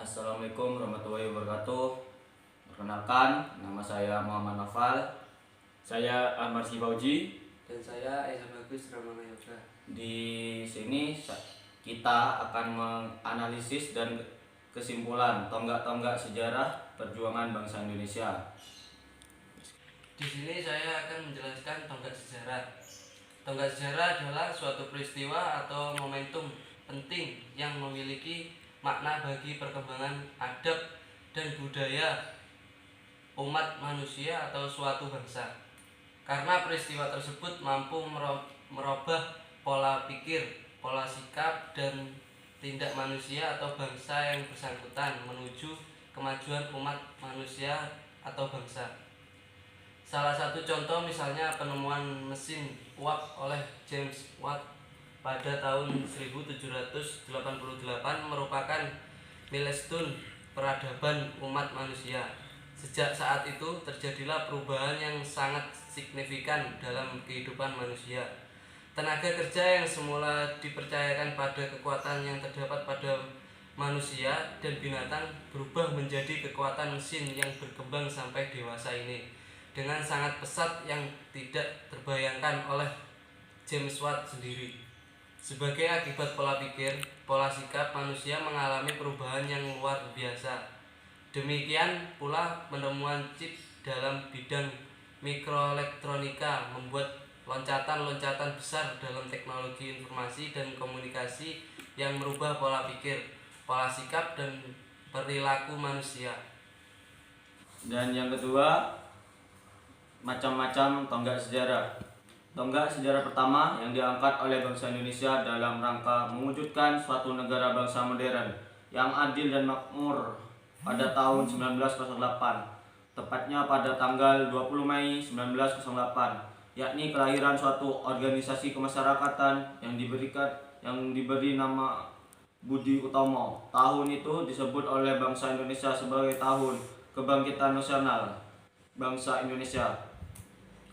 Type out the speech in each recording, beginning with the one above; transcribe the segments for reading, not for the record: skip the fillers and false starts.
Assalamualaikum warahmatullahi wabarakatuh. Perkenalkan, nama saya Muhammad Nafal. Saya Ahmad Sifauji. Dan saya Esa Bagus Ramana Yoga. Di sini kita akan menganalisis dan kesimpulan tonggak-tonggak sejarah perjuangan bangsa Indonesia. Di sini saya akan menjelaskan tonggak sejarah. Tonggak sejarah adalah suatu peristiwa atau momentum penting yang memiliki makna bagi perkembangan adab dan budaya umat manusia atau suatu bangsa. Karena peristiwa tersebut mampu merubah pola pikir, pola sikap, dan tindak manusia atau bangsa yang bersangkutan menuju kemajuan umat manusia atau bangsa. Salah satu contoh misalnya penemuan mesin uap oleh James Watt pada tahun 1788 merupakan milestone peradaban umat manusia. Sejak saat itu terjadilah perubahan yang sangat signifikan dalam kehidupan manusia. Tenaga kerja yang semula dipercayakan pada kekuatan yang terdapat pada manusia dan binatang berubah menjadi kekuatan mesin yang berkembang sampai dewasa ini dengan sangat pesat yang tidak terbayangkan oleh James Watt sendiri. Sebagai akibat pola pikir, pola sikap manusia mengalami perubahan yang luar biasa. Demikian pula penemuan chip dalam bidang mikroelektronika membuat loncatan-loncatan besar dalam teknologi informasi dan komunikasi yang merubah pola pikir, pola sikap, dan perilaku manusia. Dan yang kedua, macam-macam tonggak sejarah. Tonggak sejarah pertama yang diangkat oleh bangsa Indonesia dalam rangka mewujudkan suatu negara bangsa modern yang adil dan makmur pada tahun 1908, tepatnya pada tanggal 20 Mei 1908, yakni kelahiran suatu organisasi kemasyarakatan yang diberi nama Budi Utomo. Tahun itu disebut oleh bangsa Indonesia sebagai tahun kebangkitan nasional bangsa Indonesia.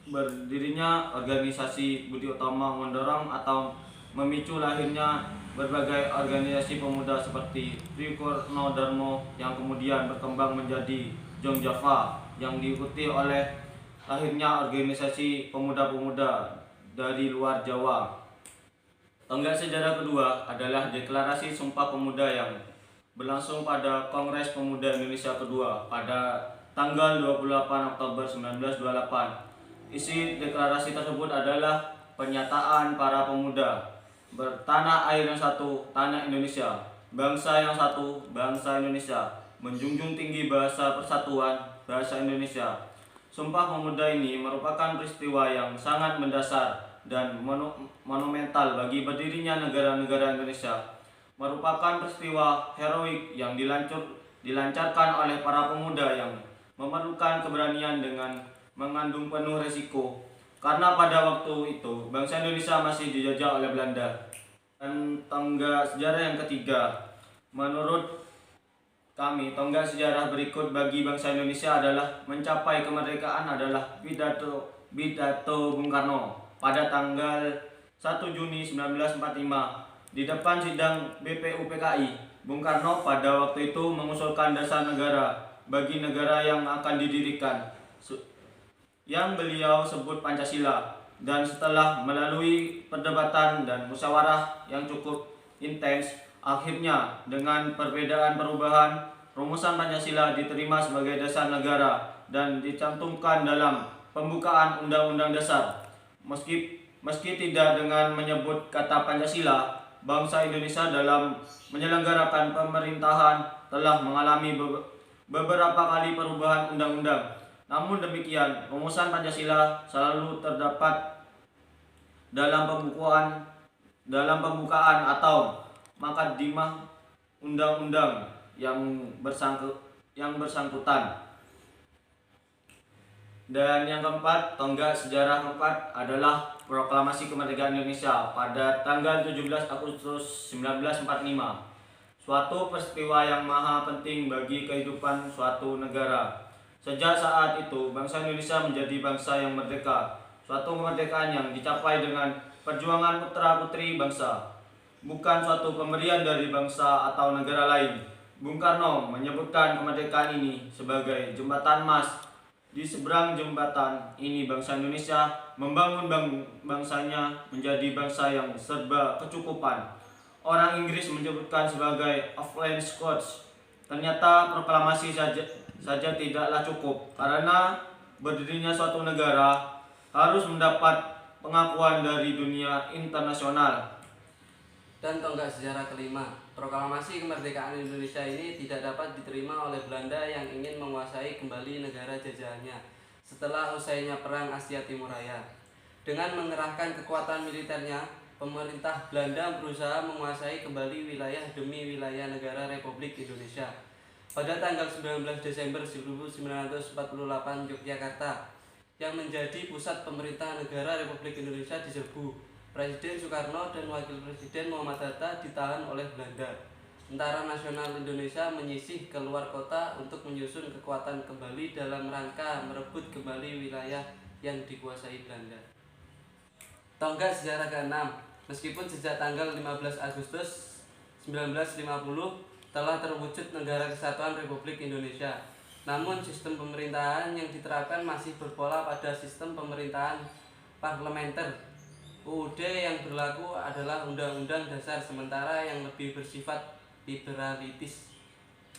Berdirinya organisasi Budi Utomo mendorong atau memicu lahirnya berbagai organisasi pemuda seperti Trikurno Darmo yang kemudian berkembang menjadi Jong Java, yang diikuti oleh lahirnya organisasi pemuda-pemuda dari luar Jawa. Tonggak sejarah kedua adalah Deklarasi Sumpah Pemuda yang berlangsung pada Kongres Pemuda Indonesia kedua pada tanggal 28 Oktober 1928. Isi deklarasi tersebut adalah pernyataan para pemuda bertanah air yang satu, tanah Indonesia, bangsa yang satu, bangsa Indonesia, menjunjung tinggi bahasa persatuan, bahasa Indonesia. Sumpah Pemuda ini merupakan peristiwa yang sangat mendasar dan monumental bagi berdirinya negara-negara Indonesia. Merupakan peristiwa heroik yang dilancarkan oleh para pemuda yang memerlukan keberanian dengan mengandung penuh resiko, karena pada waktu itu bangsa Indonesia masih dijajah oleh Belanda. Dan tonggak sejarah yang ketiga, menurut kami, tonggak sejarah berikut bagi bangsa Indonesia adalah mencapai kemerdekaan adalah pidato Bung Karno pada tanggal 1 Juni 1945 di depan sidang BPUPKI. Bung Karno pada waktu itu mengusulkan dasar negara bagi negara yang akan didirikan, yang beliau sebut Pancasila. Dan setelah melalui perdebatan dan musyawarah yang cukup intens, akhirnya dengan perbedaan perubahan, rumusan Pancasila diterima sebagai dasar negara dan dicantumkan dalam pembukaan Undang-Undang Dasar. Meski tidak dengan menyebut kata Pancasila, bangsa Indonesia dalam menyelenggarakan pemerintahan telah mengalami beberapa kali perubahan undang-undang. Namun demikian, rumusan Pancasila selalu terdapat dalam pembukaan atau Mukadimah undang-undang yang bersangkutan. Dan yang keempat, tonggak sejarah keempat adalah Proklamasi Kemerdekaan Indonesia pada tanggal 17 Agustus 1945. Suatu peristiwa yang maha penting bagi kehidupan suatu negara. Sejak saat itu, bangsa Indonesia menjadi bangsa yang merdeka. Suatu kemerdekaan yang dicapai dengan perjuangan putra-putri bangsa. Bukan suatu pemberian dari bangsa atau negara lain. Bung Karno menyebutkan kemerdekaan ini sebagai jembatan emas. Di seberang jembatan ini bangsa Indonesia membangun bangsanya menjadi bangsa yang serba kecukupan. Orang Inggris menyebutkan sebagai offline Scots. Ternyata proklamasi saja tidaklah cukup, karena berdirinya suatu negara harus mendapat pengakuan dari dunia internasional. Dan tonggak sejarah kelima, proklamasi kemerdekaan Indonesia ini tidak dapat diterima oleh Belanda yang ingin menguasai kembali negara jajahannya setelah usainya Perang Asia Timur Raya. Dengan mengerahkan kekuatan militernya, pemerintah Belanda berusaha menguasai kembali wilayah demi wilayah negara Republik Indonesia. Pada tanggal 19 Desember 1948, Yogyakarta, yang menjadi pusat pemerintah negara Republik Indonesia, diserbu. Presiden Soekarno dan Wakil Presiden Muhammad Hatta ditahan oleh Belanda. Tentara Nasional Indonesia menyisih keluar kota untuk menyusun kekuatan kembali dalam rangka merebut kembali wilayah yang dikuasai Belanda. Tonggak sejarah ke-6, meskipun sejak tanggal 15 Agustus 1950 telah terwujud Negara Kesatuan Republik Indonesia, namun sistem pemerintahan yang diterapkan masih berpola pada sistem pemerintahan parlementer. UUD yang berlaku adalah Undang-Undang Dasar sementara yang lebih bersifat liberalitis.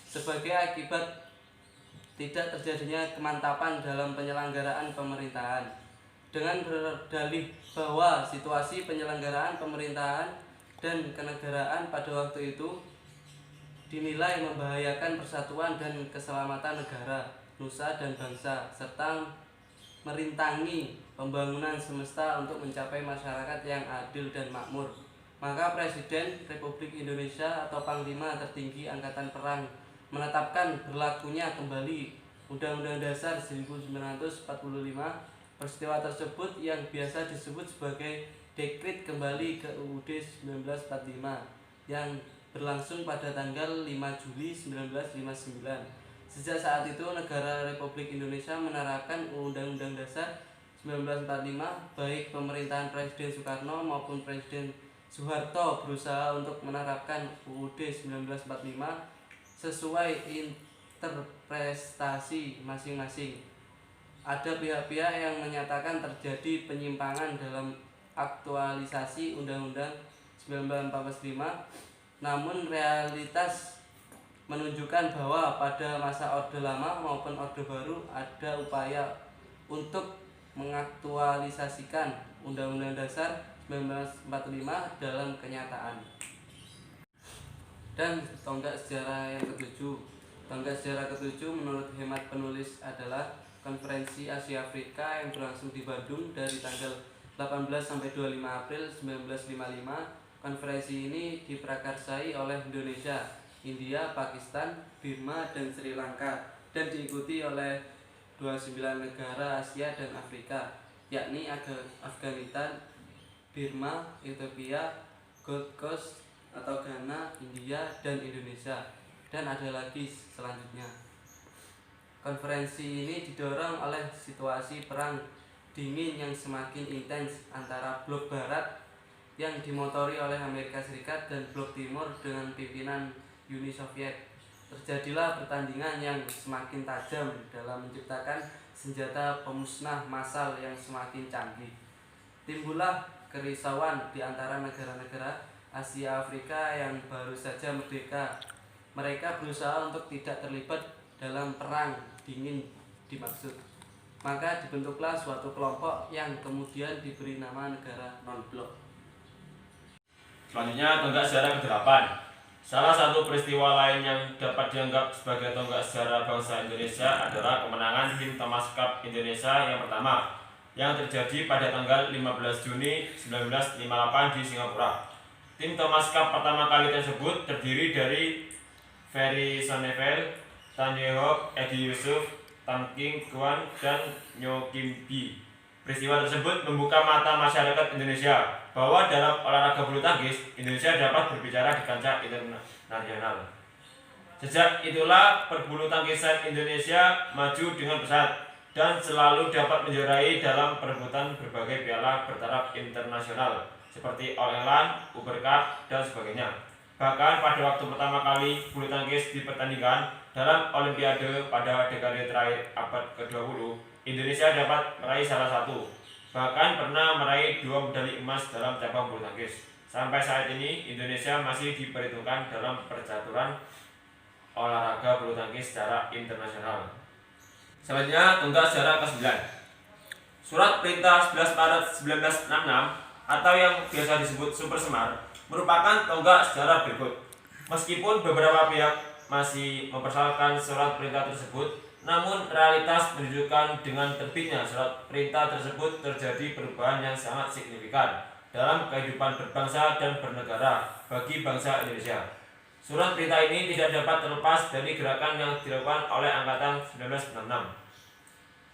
Sebagai akibat tidak terjadinya kemantapan dalam penyelenggaraan pemerintahan, dengan berdalih bahwa situasi penyelenggaraan pemerintahan dan kenegaraan pada waktu itu dinilai membahayakan persatuan dan keselamatan negara, nusa dan bangsa, serta merintangi pembangunan semesta untuk mencapai masyarakat yang adil dan makmur. Maka Presiden Republik Indonesia atau Panglima Tertinggi Angkatan Perang menetapkan berlakunya kembali Undang-Undang Dasar 1945. Peristiwa tersebut yang biasa disebut sebagai Dekrit kembali ke UUD 1945 yang berlangsung pada tanggal 5 Juli 1959. Sejak saat itu, negara Republik Indonesia menerapkan Undang-Undang Dasar 1945, baik pemerintahan Presiden Soekarno maupun Presiden Soeharto berusaha untuk menerapkan UUD 1945 sesuai interpretasi masing-masing. Ada pihak-pihak yang menyatakan terjadi penyimpangan dalam aktualisasi Undang-Undang 1945, namun realitas menunjukkan bahwa pada masa Orde Lama maupun Orde Baru ada upaya untuk mengaktualisasikan Undang-Undang Dasar 1945 dalam kenyataan. Dan tonggak sejarah yang ketujuh. Tonggak sejarah ketujuh menurut hemat penulis adalah Konferensi Asia Afrika yang berlangsung di Bandung dari tanggal 18 sampai 25 April 1955. Konferensi ini diprakarsai oleh Indonesia, India, Pakistan, Burma, dan Sri Lanka, dan diikuti oleh 29 negara Asia dan Afrika, yakni Afghanistan, Burma, Ethiopia, Gold Coast atau Ghana, India, dan Indonesia, dan ada lagi selanjutnya. Konferensi ini didorong oleh situasi perang dingin yang semakin intens antara blok barat yang dimotori oleh Amerika Serikat dan blok timur dengan pimpinan Uni Soviet. Terjadilah pertandingan yang semakin tajam dalam menciptakan senjata pemusnah massal yang semakin canggih. Timbullah kerisauan di antara negara-negara Asia Afrika yang baru saja merdeka. Mereka berusaha untuk tidak terlibat dalam perang dingin dimaksud. Maka dibentuklah suatu kelompok yang kemudian diberi nama negara non-blok. Selanjutnya tonggak sejarah ke-8. Salah satu peristiwa lain yang dapat dianggap sebagai tonggak sejarah bangsa Indonesia adalah kemenangan tim Thomas Cup Indonesia yang pertama yang terjadi pada tanggal 15 Juni 1958 di Singapura. Tim Thomas Cup pertama kali tersebut terdiri dari Ferry Sonneville, Tan Yeo Hock, Edi Yusuf, Tan King Kuan, dan Nyo Kim Bi. Peristiwa tersebut membuka mata masyarakat Indonesia bahwa dalam olahraga bulu tangkis, Indonesia dapat berbicara di kancah internasional. Sejak itulah perbulu tangkisan Indonesia maju dengan pesat dan selalu dapat menjuarai dalam perebutan berbagai piala bertaraf internasional seperti All England, Uber Cup, dan sebagainya. Bahkan pada waktu pertama kali bulu tangkis dipertandingkan dalam Olimpiade pada dekade terakhir abad ke-20, Indonesia dapat meraih salah satu, bahkan pernah meraih 2 medali emas dalam cabang bulu tangkis. Sampai saat ini, Indonesia masih diperhitungkan dalam percaturan olahraga bulu tangkis secara internasional. Selanjutnya, tonggak sejarah ke-9. Surat Perintah 11 Maret 1966 atau yang biasa disebut Super Semar merupakan tonggak sejarah berikut. Meskipun beberapa pihak masih mempersoalkan surat perintah tersebut, namun realitas menunjukkan dengan terbitnya surat perintah tersebut terjadi perubahan yang sangat signifikan dalam kehidupan berbangsa dan bernegara bagi bangsa Indonesia. Surat perintah ini tidak dapat terlepas dari gerakan yang dilakukan oleh Angkatan 1966.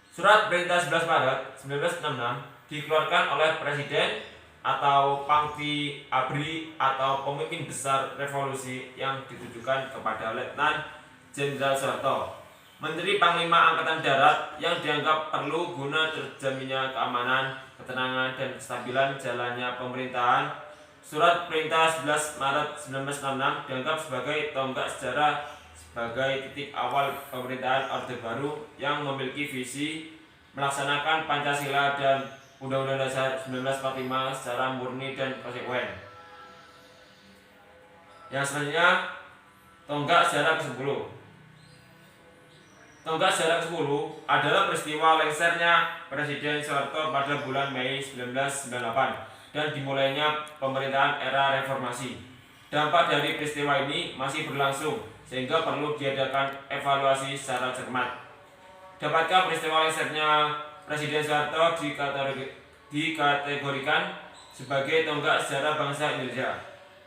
Surat Perintah 11 Maret 1966 dikeluarkan oleh Presiden atau Pangti ABRI atau pemimpin besar revolusi yang ditujukan kepada Letnan Jenderal Soeharto, Menteri Panglima Angkatan Darat yang dianggap perlu guna terjaminnya keamanan, ketenangan, dan kestabilan jalannya pemerintahan. Surat Perintah 11 Maret 1966 dianggap sebagai tonggak sejarah sebagai titik awal pemerintahan Orde Baru yang memiliki visi melaksanakan Pancasila dan Undang-Undang Dasar 1945 secara murni dan konsekuen. Yang selanjutnya, tonggak sejarah ke-10. Tonggak sejarah ke-10 adalah peristiwa lengsernya Presiden Soeharto pada bulan Mei 1998 dan dimulainya pemerintahan era reformasi. Dampak dari peristiwa ini masih berlangsung sehingga perlu diadakan evaluasi secara cermat. Dapatkah peristiwa lengsernya Presiden Soeharto dikategorikan sebagai tonggak sejarah bangsa Indonesia?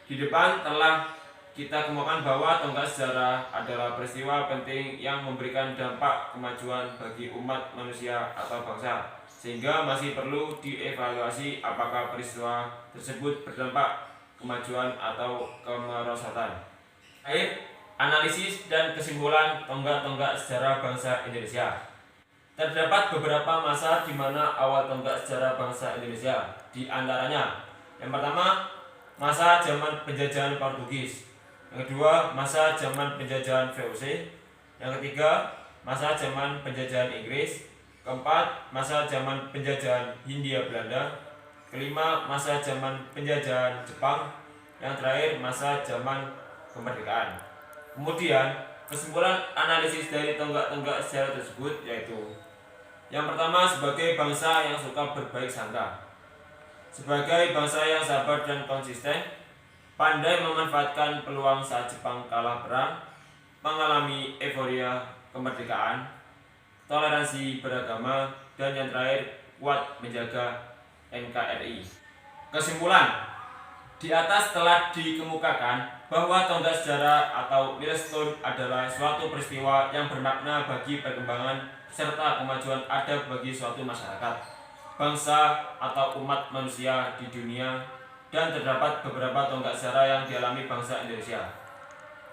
Di depan telah kita kemukakan bahwa tonggak sejarah adalah peristiwa penting yang memberikan dampak kemajuan bagi umat manusia atau bangsa, sehingga masih perlu dievaluasi apakah peristiwa tersebut berdampak kemajuan atau kemerosotan. Analisis dan kesimpulan tonggak-tonggak sejarah bangsa Indonesia. Terdapat beberapa masa di mana awal tonggak sejarah bangsa Indonesia. Di antaranya, yang pertama, masa zaman penjajahan Portugis. Yang kedua, masa zaman penjajahan VOC. Yang ketiga, masa zaman penjajahan Inggris. Keempat, masa zaman penjajahan Hindia Belanda. Kelima, masa zaman penjajahan Jepang. Yang terakhir, masa zaman kemerdekaan. Kemudian, kesimpulan analisis dari tonggak-tonggak sejarah tersebut yaitu: yang pertama, sebagai bangsa yang suka berbaik sangka, sebagai bangsa yang sabar dan konsisten, pandai memanfaatkan peluang saat Jepang kalah perang, mengalami euforia kemerdekaan, toleransi beragama, dan yang terakhir, kuat menjaga NKRI. Kesimpulan: di atas telah dikemukakan bahwa tonggak sejarah atau milestone adalah suatu peristiwa yang bermakna bagi perkembangan serta kemajuan ada bagi suatu masyarakat, bangsa, atau umat manusia di dunia, dan terdapat beberapa tonggak sejarah yang dialami bangsa Indonesia.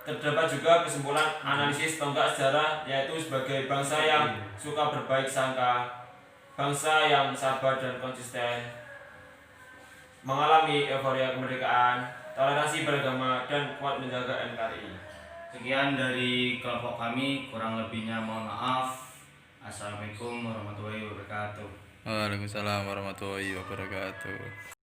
Terdapat juga kesimpulan analisis tonggak sejarah yaitu sebagai bangsa yang suka berbaik sangka, bangsa yang sabar dan konsisten, mengalami euforia kemerdekaan, toleransi beragama, dan kuat menjaga NKRI. Sekian dari kelompok kami, kurang lebihnya mohon maaf. Assalamualaikum warahmatullahi wabarakatuh. Waalaikumsalam warahmatullahi wabarakatuh.